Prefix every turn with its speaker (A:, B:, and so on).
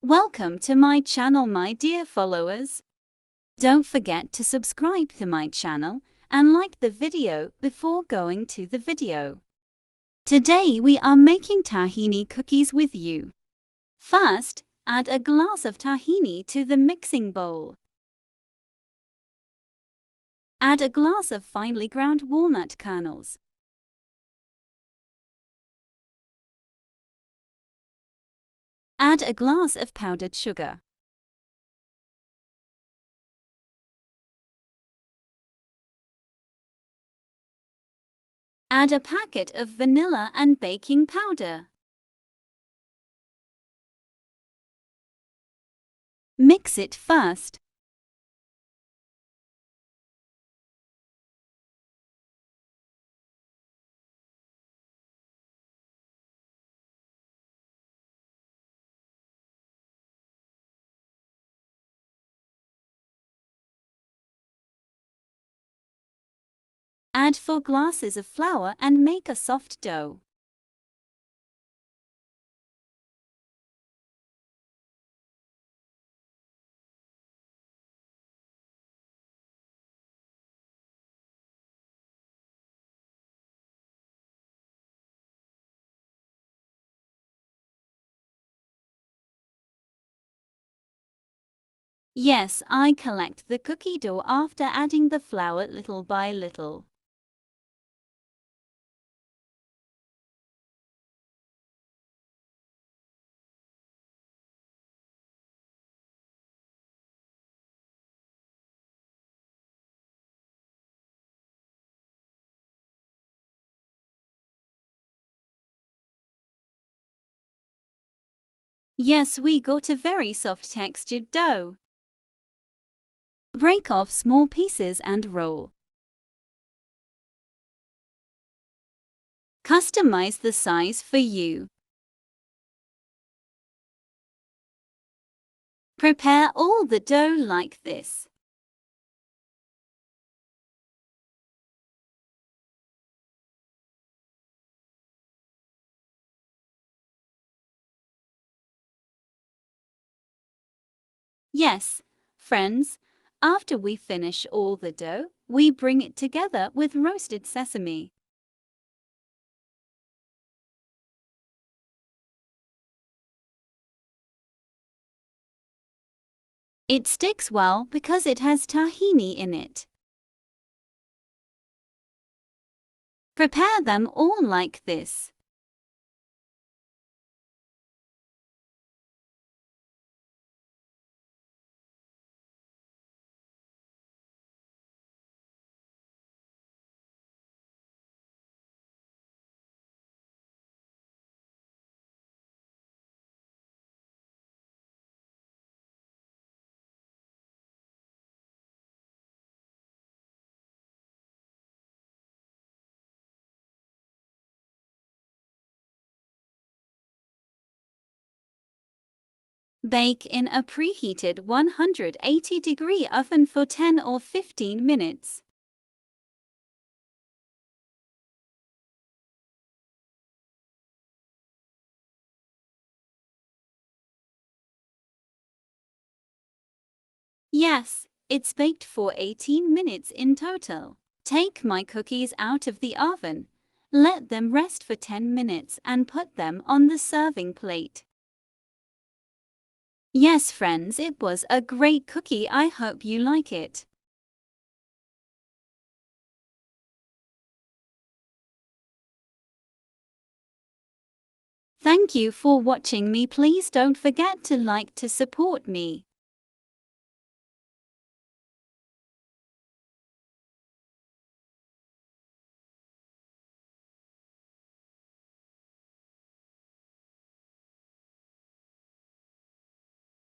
A: Welcome to my channel, my dear followers. Don't forget to subscribe to my channel and like the video before going to the video. Today we are making tahini cookies with you. First, add a glass of tahini to the mixing bowl. Add a glass of finely ground walnut kernels. Add a glass of powdered sugar. Add a packet of vanilla and baking powder. Mix it first. Add 4 glasses of flour and make a soft dough. Yes, I collect the cookie dough after adding the flour little by little. Yes, we got a very soft textured dough. Break off small pieces and roll. Customize the size for you. Prepare all the dough like this. Yes, friends, after we finish all the dough, we bring it together with roasted sesame. It sticks well because it has tahini in it. Prepare them all like this. Bake in a preheated 180-degree oven for 10 or 15 minutes. Yes, it's baked for 18 minutes in total. Take my cookies out of the oven. Let them rest for 10 minutes and put them on the serving plate. Yes, friends, it was a great cookie. I hope you like it. Thank you for watching me. Please don't forget to like to support me.